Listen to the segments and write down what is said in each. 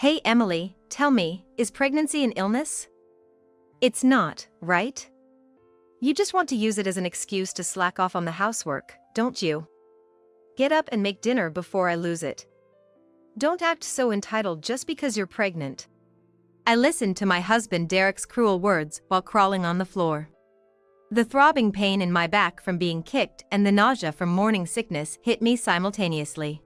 Hey Emily, tell me, is pregnancy an illness? It's not, right? You just want to use it as an excuse to slack off on the housework, don't you? Get up and make dinner before I lose it. Don't act so entitled just because you're pregnant. I listened to my husband Derek's cruel words while crawling on the floor. The throbbing pain in my back from being kicked and the nausea from morning sickness hit me simultaneously.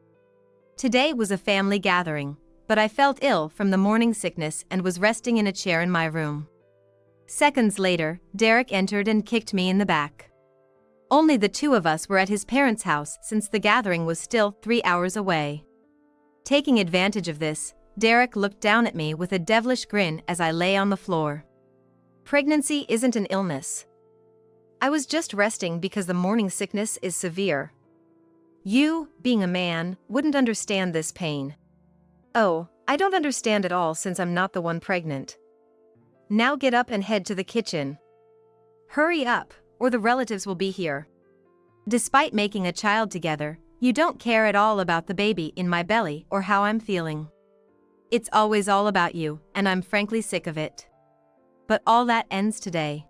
Today was a family gathering, but I felt ill from the morning sickness and was resting in a chair in my room. Seconds later, Derek entered and kicked me in the back. Only the two of us were at his parents' house since the gathering was still 3 hours away. Taking advantage of this, Derek looked down at me with a devilish grin as I lay on the floor. Pregnancy isn't an illness. I was just resting because the morning sickness is severe. You, being a man, wouldn't understand this pain. Oh, I don't understand at all since I'm not the one pregnant. Now get up and head to the kitchen. Hurry up, or the relatives will be here. Despite making a child together, you don't care at all about the baby in my belly or how I'm feeling. It's always all about you, and I'm frankly sick of it. But all that ends today.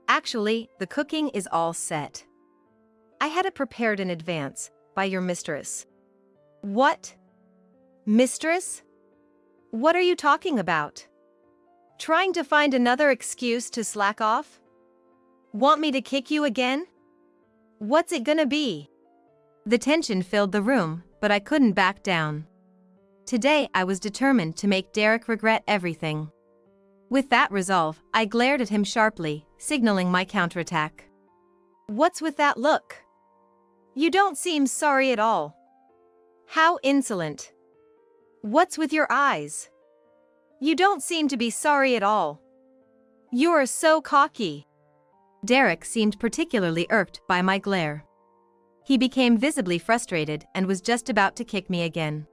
Actually, the cooking is all set. I had it prepared in advance, by your mistress. What? Mistress? What are you talking about? Trying to find another excuse to slack off? Want me to kick you again? What's it gonna be? The tension filled the room, but I couldn't back down. Today I was determined to make Derek regret everything. With that resolve, I glared at him sharply, signaling my counterattack. What's with that look? You don't seem sorry at all. How insolent. What's with your eyes? You don't seem to be sorry at all. You're so cocky. Derek seemed particularly irked by my glare. He became visibly frustrated and was just about to kick me again.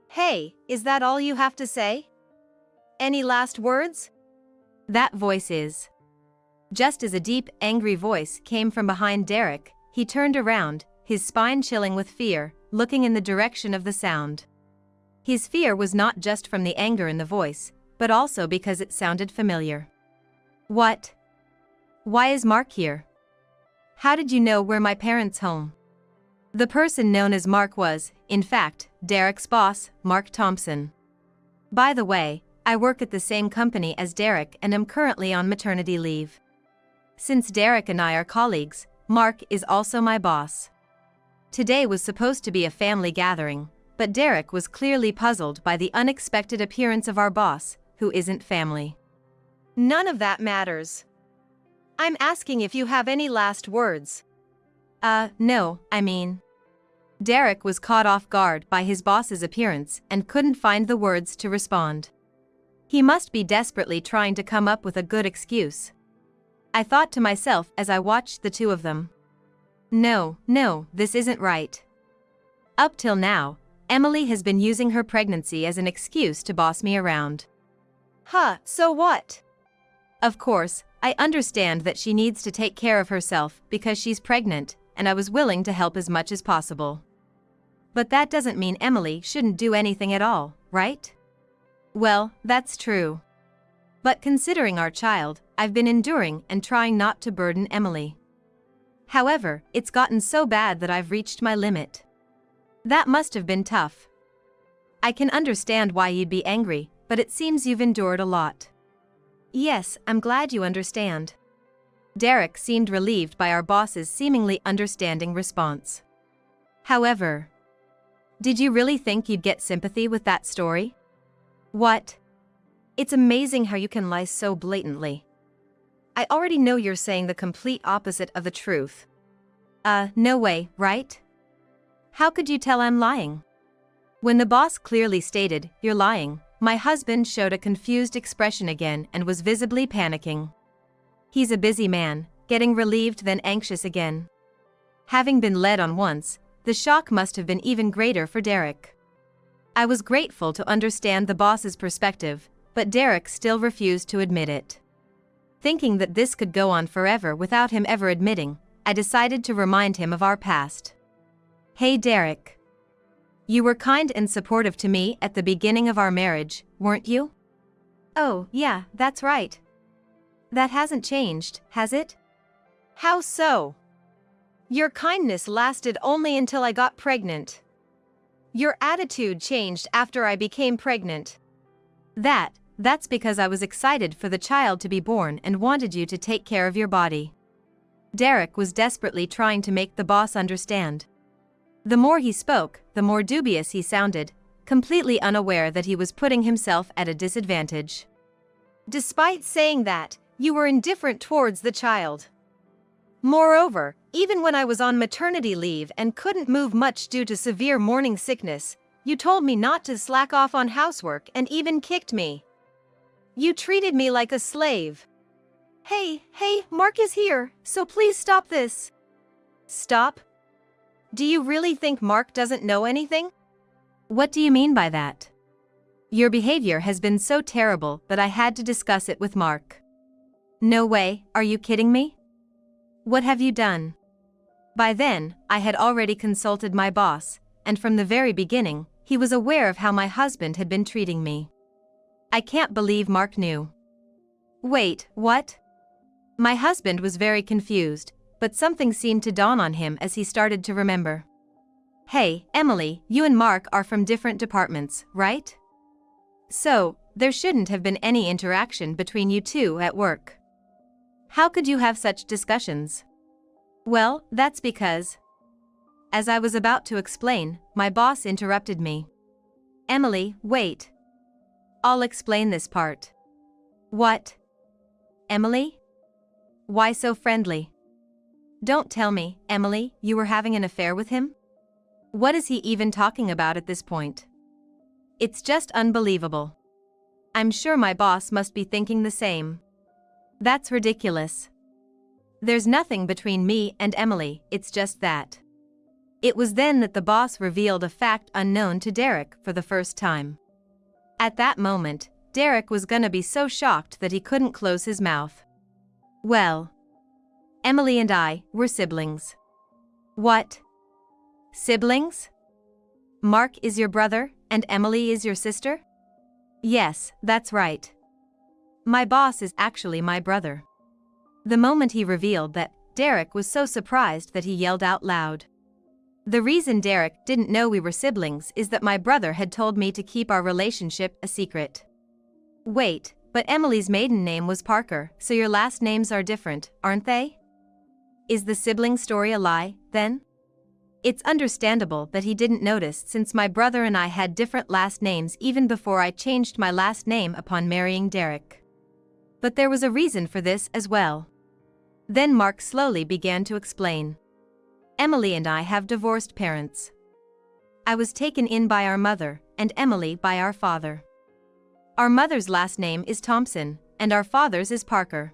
Hey, is that all you have to say? Any last words? That voice is. Just as a deep, angry voice came from behind Derek, he turned around, his spine chilling with fear, looking in the direction of the sound. His fear was not just from the anger in the voice, but also because it sounded familiar. What? Why is Mark here? How did you know we're my parents' home? The person known as Mark was, in fact, Derek's boss, Mark Thompson. By the way, I work at the same company as Derek and am currently on maternity leave. Since Derek and I are colleagues, Mark is also my boss. Today was supposed to be a family gathering, but Derek was clearly puzzled by the unexpected appearance of our boss, who isn't family. None of that matters. I'm asking if you have any last words. No, I mean. Derek was caught off guard by his boss's appearance and couldn't find the words to respond. He must be desperately trying to come up with a good excuse. I thought to myself as I watched the two of them. No, this isn't right. Up till now, Emily has been using her pregnancy as an excuse to boss me around. So what? Of course, I understand that she needs to take care of herself because she's pregnant, and I was willing to help as much as possible. But that doesn't mean Emily shouldn't do anything at all, right? Well, that's true. But considering our child, I've been enduring and trying not to burden Emily. However, it's gotten so bad that I've reached my limit. That must have been tough. I can understand why you'd be angry, but it seems you've endured a lot. Yes, I'm glad you understand. Derek seemed relieved by our boss's seemingly understanding response. However, did you really think you'd get sympathy with that story? What? It's amazing how you can lie so blatantly. I already know you're saying the complete opposite of the truth. No way, right? How could you tell I'm lying? When the boss clearly stated, "You're lying," my husband showed a confused expression again and was visibly panicking. He's a busy man, getting relieved then anxious again. Having been led on once, the shock must have been even greater for Derek. I was grateful to understand the boss's perspective, but Derek still refused to admit it. Thinking that this could go on forever without him ever admitting, I decided to remind him of our past. Hey Derek. You were kind and supportive to me at the beginning of our marriage, weren't you? Oh, yeah, that's right. That hasn't changed, has it? How so? Your kindness lasted only until I got pregnant. Your attitude changed after I became pregnant. That's because I was excited for the child to be born and wanted you to take care of your body. Derek was desperately trying to make the boss understand. The more he spoke, the more dubious he sounded, completely unaware that he was putting himself at a disadvantage. Despite saying that, you were indifferent towards the child. Moreover, even when I was on maternity leave and couldn't move much due to severe morning sickness, you told me not to slack off on housework and even kicked me. You treated me like a slave. Hey, Mark is here, so please stop this. Stop? Do you really think Mark doesn't know anything? What do you mean by that? Your behavior has been so terrible that I had to discuss it with Mark. No way, are you kidding me? What have you done? By then, I had already consulted my boss, and from the very beginning, he was aware of how my husband had been treating me. I can't believe Mark knew. Wait, what? My husband was very confused, but something seemed to dawn on him as he started to remember. Hey, Emily, you and Mark are from different departments, right? So, there shouldn't have been any interaction between you two at work. How could you have such discussions? Well, that's because... As I was about to explain, my boss interrupted me. Emily, wait. I'll explain this part. What? Emily? Why so friendly? Don't tell me, Emily, you were having an affair with him? What is he even talking about at this point? It's just unbelievable. I'm sure my boss must be thinking the same. That's ridiculous. There's nothing between me and Emily, it's just that. It was then that the boss revealed a fact unknown to Derek for the first time. At that moment, Derek was gonna be so shocked that he couldn't close his mouth. Well, Emily and I were siblings. What? Siblings? Mark is your brother, and Emily is your sister? Yes, that's right. My boss is actually my brother. The moment he revealed that, Derek was so surprised that he yelled out loud. The reason Derek didn't know we were siblings is that my brother had told me to keep our relationship a secret. Wait, but Emily's maiden name was Parker, so your last names are different, aren't they? Is the sibling story a lie, then? It's understandable that he didn't notice since my brother and I had different last names even before I changed my last name upon marrying Derek. But there was a reason for this as well. Then Mark slowly began to explain. Emily and I have divorced parents. I was taken in by our mother, and Emily by our father. Our mother's last name is Thompson, and our father's is Parker.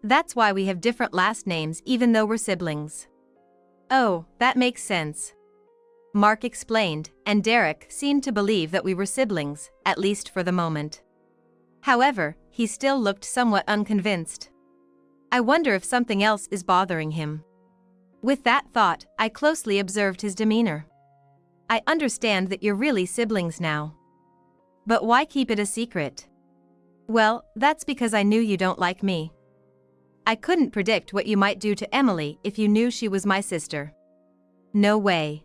That's why we have different last names even though we're siblings. Oh, that makes sense. Mark explained, and Derek seemed to believe that we were siblings, at least for the moment. However, he still looked somewhat unconvinced. I wonder if something else is bothering him. With that thought, I closely observed his demeanor. I understand that you're really siblings now. But why keep it a secret? Well, that's because I knew you don't like me. I couldn't predict what you might do to Emily if you knew she was my sister. No way.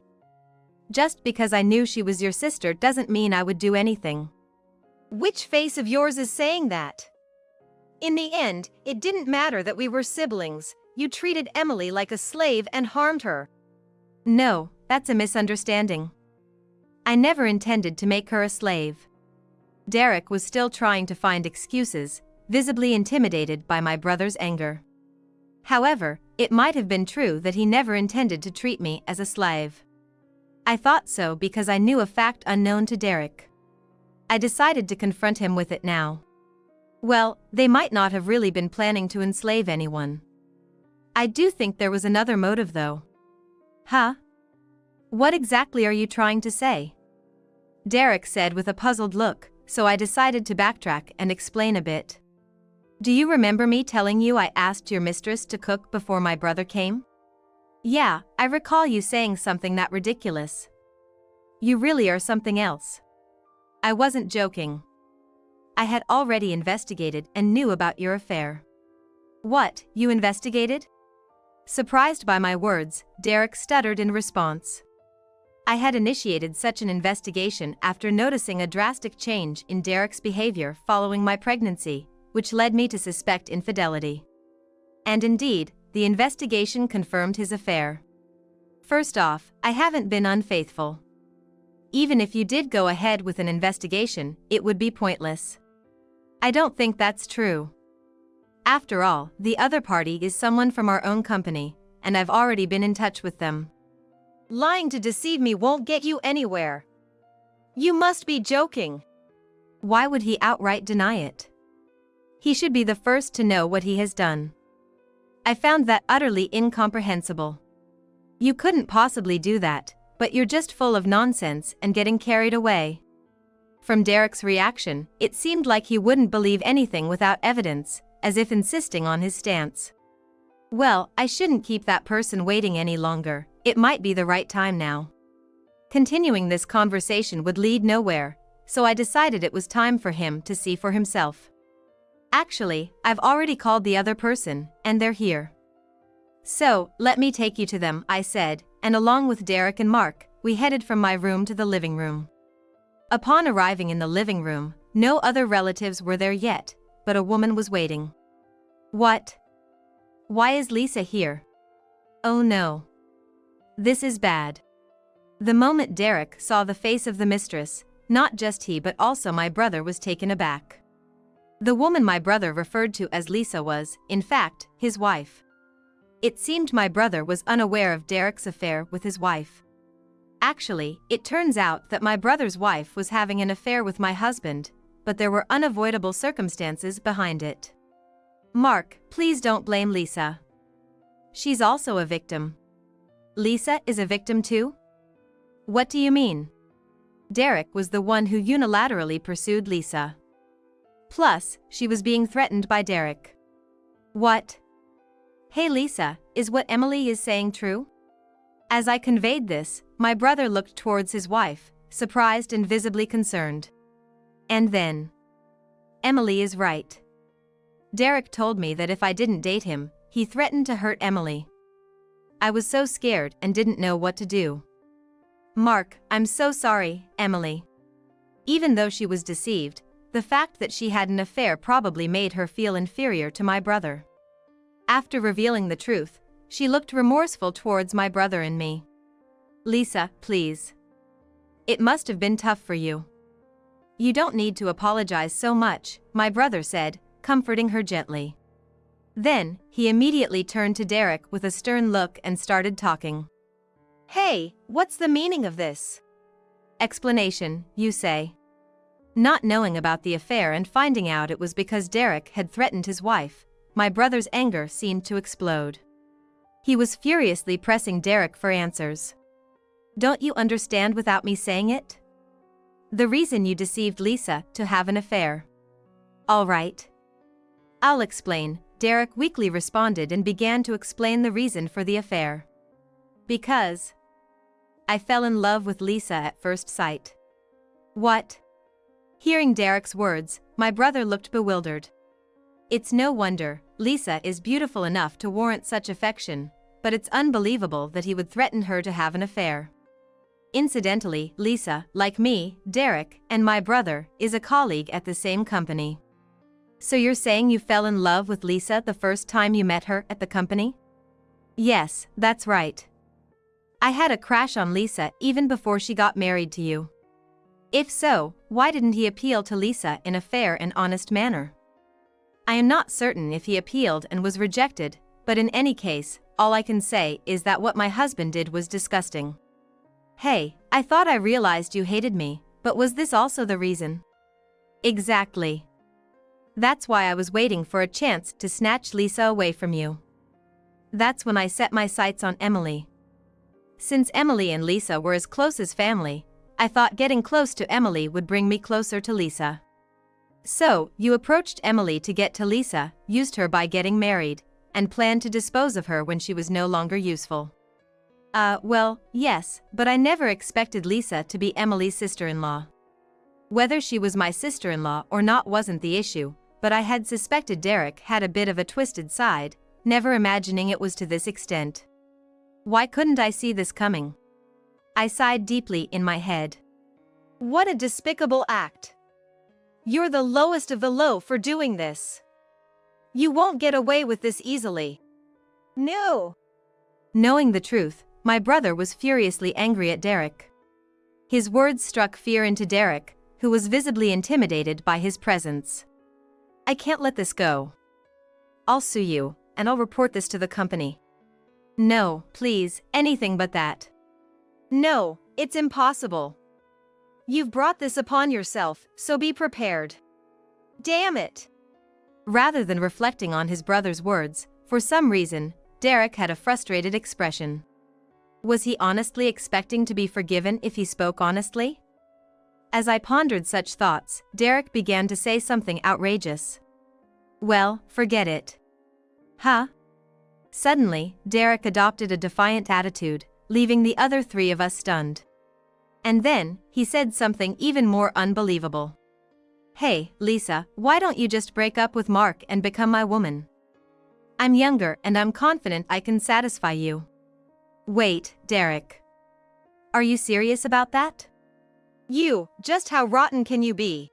Just because I knew she was your sister doesn't mean I would do anything. Which face of yours is saying that? In the end, it didn't matter that we were siblings. You treated Emily like a slave and harmed her. No, that's a misunderstanding. I never intended to make her a slave. Derek was still trying to find excuses, visibly intimidated by my brother's anger. However, it might have been true that he never intended to treat me as a slave. I thought so because I knew a fact unknown to Derek. I decided to confront him with it now. Well, they might not have really been planning to enslave anyone. I do think there was another motive though. Huh? What exactly are you trying to say? Derek said with a puzzled look, so I decided to backtrack and explain a bit. Do you remember me telling you I asked your mistress to cook before my brother came? Yeah, I recall you saying something that ridiculous. You really are something else. I wasn't joking. I had already investigated and knew about your affair. What, you investigated? Surprised by my words, Derek stuttered in response. I had initiated such an investigation after noticing a drastic change in Derek's behavior following my pregnancy, which led me to suspect infidelity. And indeed, the investigation confirmed his affair. First off, I haven't been unfaithful. Even if you did go ahead with an investigation, it would be pointless. I don't think that's true. After all, the other party is someone from our own company, and I've already been in touch with them. Lying to deceive me won't get you anywhere. You must be joking. Why would he outright deny it? He should be the first to know what he has done. I found that utterly incomprehensible. You couldn't possibly do that, but you're just full of nonsense and getting carried away. From Derek's reaction, it seemed like he wouldn't believe anything without evidence, as if insisting on his stance. Well, I shouldn't keep that person waiting any longer. It might be the right time now. Continuing this conversation would lead nowhere, so I decided it was time for him to see for himself. Actually, I've already called the other person, and they're here. So, let me take you to them, I said, and along with Derek and Mark, we headed from my room to the living room. Upon arriving in the living room, no other relatives were there yet, but a woman was waiting. What? Why is Lisa here? Oh no. This is bad. The moment Derek saw the face of the mistress, not just he but also my brother was taken aback. The woman my brother referred to as Lisa was, in fact, his wife. It seemed my brother was unaware of Derek's affair with his wife. Actually, it turns out that my brother's wife was having an affair with my husband, but there were unavoidable circumstances behind it. Mark, please don't blame Lisa. She's also a victim. Lisa is a victim too? What do you mean? Derek was the one who unilaterally pursued Lisa. Plus, she was being threatened by Derek. What? Hey Lisa, is what Emily is saying true? As I conveyed this, my brother looked towards his wife, surprised and visibly concerned. And then, Emily is right. Derek told me that if I didn't date him, he threatened to hurt Emily. I was so scared and didn't know what to do. Mark, I'm so sorry, Emily. Even though she was deceived, the fact that she had an affair probably made her feel inferior to my brother. After revealing the truth, she looked remorseful towards my brother and me. Lisa, please. It must have been tough for you. You don't need to apologize so much, my brother said, comforting her gently. Then, he immediately turned to Derek with a stern look and started talking. Hey, what's the meaning of this? Explanation, you say. Not knowing about the affair and finding out it was because Derek had threatened his wife, my brother's anger seemed to explode. He was furiously pressing Derek for answers. Don't you understand without me saying it? The reason you deceived Lisa to have an affair. All right. I'll explain, Derek weakly responded and began to explain the reason for the affair. Because I fell in love with Lisa at first sight. What? Hearing Derek's words, my brother looked bewildered. It's no wonder, Lisa is beautiful enough to warrant such affection, but it's unbelievable that he would threaten her to have an affair. Incidentally, Lisa, like me, Derek, and my brother, is a colleague at the same company. So you're saying you fell in love with Lisa the first time you met her at the company? Yes, that's right. I had a crush on Lisa even before she got married to you. If so, why didn't he appeal to Lisa in a fair and honest manner? I am not certain if he appealed and was rejected, but in any case, all I can say is that what my husband did was disgusting. Hey, I thought I realized you hated me, but was this also the reason? Exactly. That's why I was waiting for a chance to snatch Lisa away from you. That's when I set my sights on Emily. Since Emily and Lisa were as close as family, I thought getting close to Emily would bring me closer to Lisa. So, you approached Emily to get to Lisa, used her by getting married, and planned to dispose of her when she was no longer useful. Well, yes, but I never expected Lisa to be Emily's sister-in-law. Whether she was my sister-in-law or not wasn't the issue, but I had suspected Derek had a bit of a twisted side, never imagining it was to this extent. Why couldn't I see this coming? I sighed deeply in my head. What a despicable act. You're the lowest of the low for doing this. You won't get away with this easily. No. Knowing the truth, my brother was furiously angry at Derek. His words struck fear into Derek, who was visibly intimidated by his presence. I can't let this go. I'll sue you, and I'll report this to the company. No, please, anything but that. No, it's impossible. You've brought this upon yourself, so be prepared. Damn it. Rather than reflecting on his brother's words, for some reason, Derek had a frustrated expression. Was he honestly expecting to be forgiven if he spoke honestly? As I pondered such thoughts, Derek began to say something outrageous. Well, forget it. Huh? Suddenly, Derek adopted a defiant attitude, leaving the other three of us stunned. And then, he said something even more unbelievable. Hey, Lisa, why don't you just break up with Mark and become my woman? I'm younger and I'm confident I can satisfy you. Wait, Derek. Are you serious about that? Just how rotten can you be?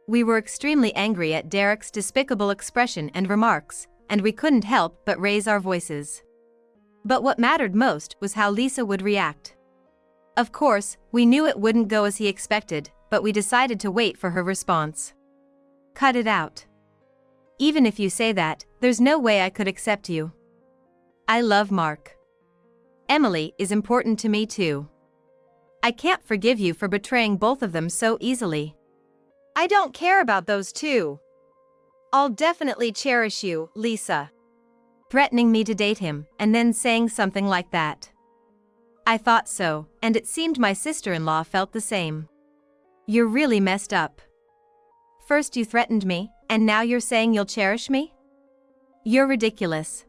We were extremely angry at Derek's despicable expression and remarks, and we couldn't help but raise our voices. But what mattered most was how Lisa would react. Of course, we knew it wouldn't go as he expected, but we decided to wait for her response. Cut it out. Even if you say that, there's no way I could accept you. I love Mark. Emily is important to me too. I can't forgive you for betraying both of them so easily. I don't care about those two. I'll definitely cherish you, Lisa. Threatening me to date him, and then saying something like that. I thought so, and it seemed my sister-in-law felt the same. You're really messed up. First you threatened me, and now you're saying you'll cherish me? You're ridiculous.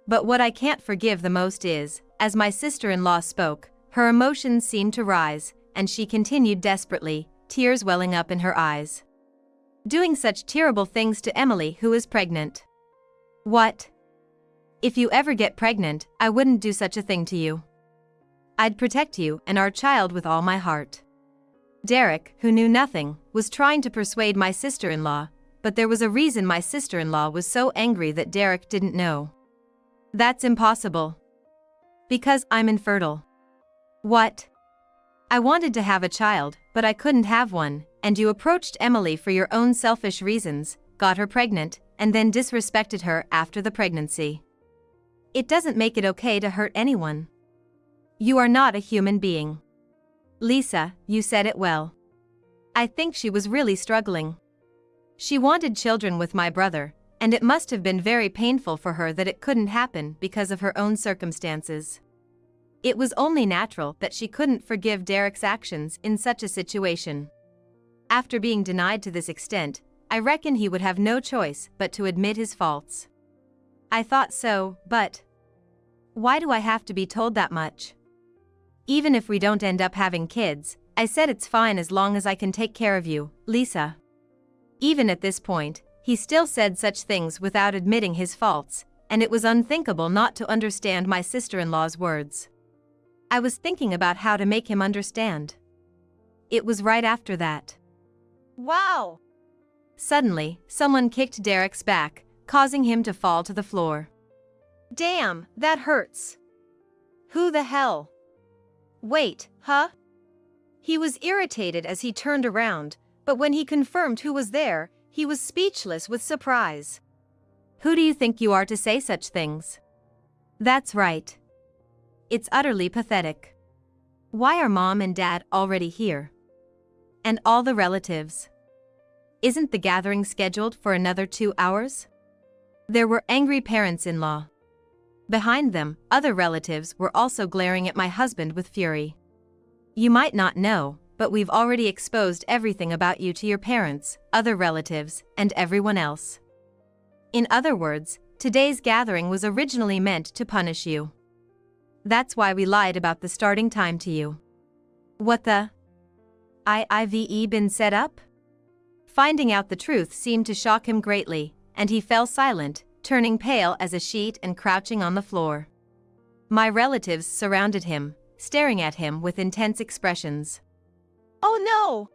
But what I can't forgive the most is, as my sister-in-law spoke, her emotions seemed to rise, and she continued desperately, tears welling up in her eyes. Doing such terrible things to Emily, who is pregnant. What? If you ever get pregnant, I wouldn't do such a thing to you. I'd protect you and our child with all my heart. Derek, who knew nothing, was trying to persuade my sister-in-law, but there was a reason my sister-in-law was so angry that Derek didn't know. That's impossible. Because I'm infertile. What? I wanted to have a child, but I couldn't have one, and you approached Emily for your own selfish reasons, got her pregnant, and then disrespected her after the pregnancy. It doesn't make it okay to hurt anyone. You are not a human being. Lisa, you said it well. I think she was really struggling. She wanted children with my brother, and it must have been very painful for her that it couldn't happen because of her own circumstances. It was only natural that she couldn't forgive Derek's actions in such a situation. After being denied to this extent, I reckon he would have no choice but to admit his faults. I thought so, but why do I have to be told that much? Even if we don't end up having kids, I said it's fine as long as I can take care of you, Lisa. Even at this point, he still said such things without admitting his faults, and it was unthinkable not to understand my sister-in-law's words. I was thinking about how to make him understand. It was right after that. Wow! Suddenly, someone kicked Derek's back, causing him to fall to the floor. Damn, that hurts. Who the hell? Wait, huh? He was irritated as he turned around, but when he confirmed who was there, he was speechless with surprise. Who do you think you are to say such things? That's right. It's utterly pathetic. Why are Mom and Dad already here? And all the relatives? Isn't the gathering scheduled for another 2 hours? There were angry parents-in-law. Behind them, other relatives were also glaring at my husband with fury. You might not know, but we've already exposed everything about you to your parents, other relatives, and everyone else. In other words, today's gathering was originally meant to punish you. That's why we lied about the starting time to you. What the? I've been set up? Finding out the truth seemed to shock him greatly, and he fell silent, turning pale as a sheet and crouching on the floor. My relatives surrounded him, staring at him with intense expressions. Oh no!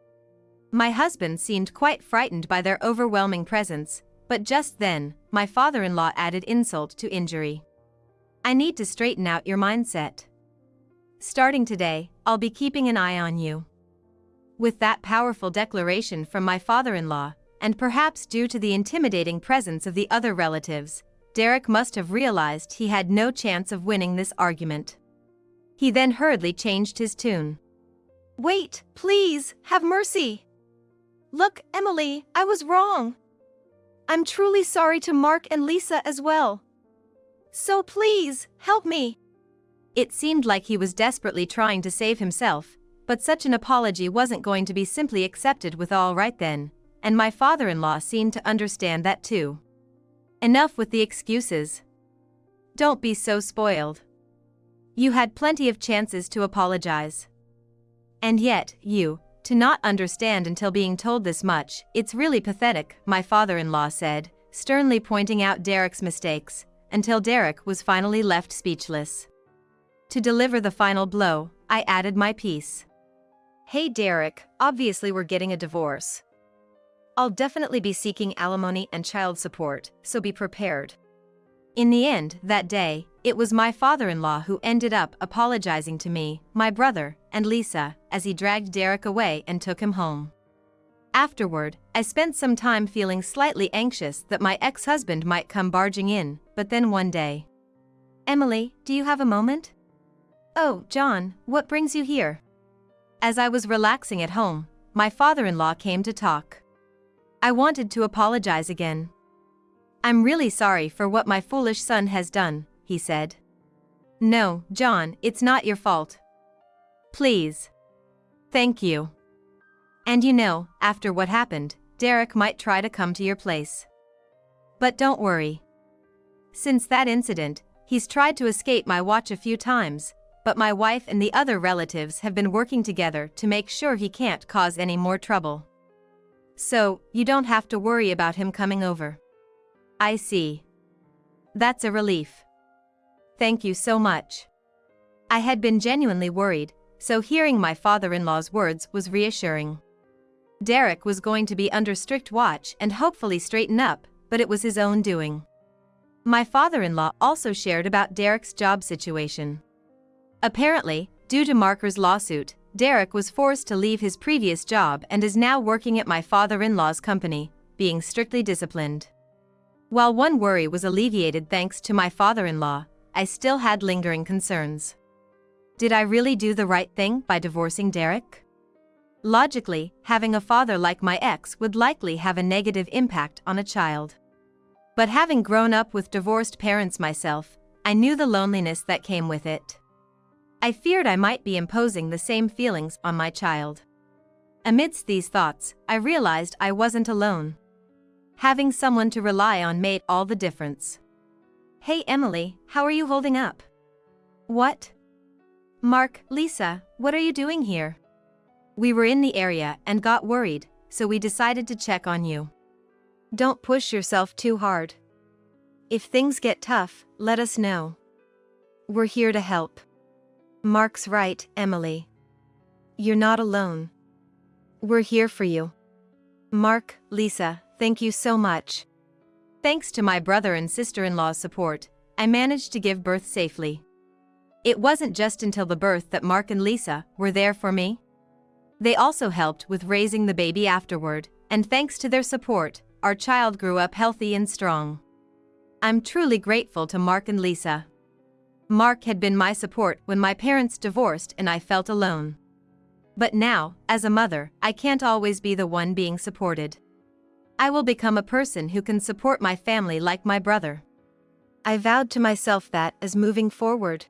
My husband seemed quite frightened by their overwhelming presence, but just then, my father-in-law added insult to injury. I need to straighten out your mindset. Starting today, I'll be keeping an eye on you. With that powerful declaration from my father-in-law, and perhaps due to the intimidating presence of the other relatives, Derek must have realized he had no chance of winning this argument. He then hurriedly changed his tune. Wait, please, have mercy. Look, Emily, I was wrong. I'm truly sorry to Mark and Lisa as well. So please, help me. It seemed like he was desperately trying to save himself, but such an apology wasn't going to be simply accepted with all right then, and my father-in-law seemed to understand that too. Enough with the excuses. Don't be so spoiled. You had plenty of chances to apologize. And yet, to not understand until being told this much, it's really pathetic, my father-in-law said, sternly pointing out Derek's mistakes, until Derek was finally left speechless. To deliver the final blow, I added my piece. Hey Derek, obviously we're getting a divorce. I'll definitely be seeking alimony and child support, so be prepared. In the end, that day, it was my father-in-law who ended up apologizing to me, my brother, and Lisa, as he dragged Derek away and took him home. Afterward, I spent some time feeling slightly anxious that my ex-husband might come barging in, but then one day. Emily, do you have a moment? Oh, John, what brings you here? As I was relaxing at home, my father-in-law came to talk. I wanted to apologize again. I'm really sorry for what my foolish son has done, he said. No, John, it's not your fault. Please. Thank you. And after what happened, Derek might try to come to your place. But don't worry. Since that incident, he's tried to escape my watch a few times, but my wife and the other relatives have been working together to make sure he can't cause any more trouble. So, you don't have to worry about him coming over. I see. That's a relief. Thank you so much. I had been genuinely worried, so hearing my father-in-law's words was reassuring. Derek was going to be under strict watch and hopefully straighten up, but it was his own doing. My father-in-law also shared about Derek's job situation. Apparently, due to Marker's lawsuit, Derek was forced to leave his previous job and is now working at my father-in-law's company, being strictly disciplined. While one worry was alleviated thanks to my father-in-law, I still had lingering concerns. Did I really do the right thing by divorcing Derek? Logically, having a father like my ex would likely have a negative impact on a child. But having grown up with divorced parents myself, I knew the loneliness that came with it. I feared I might be imposing the same feelings on my child. Amidst these thoughts, I realized I wasn't alone. Having someone to rely on made all the difference. Hey Emily, how are you holding up? What? Mark, Lisa, what are you doing here? We were in the area and got worried, so we decided to check on you. Don't push yourself too hard. If things get tough, let us know. We're here to help. Mark's right, Emily. You're not alone. We're here for you. Mark, Lisa, thank you so much. Thanks to my brother and sister-in-law's support, I managed to give birth safely. It wasn't just until the birth that Mark and Lisa were there for me. They also helped with raising the baby afterward, and thanks to their support, our child grew up healthy and strong. I'm truly grateful to Mark and Lisa. Mark had been my support when my parents divorced and I felt alone. But now, as a mother, I can't always be the one being supported. I will become a person who can support my family like my brother. I vowed to myself that, as moving forward,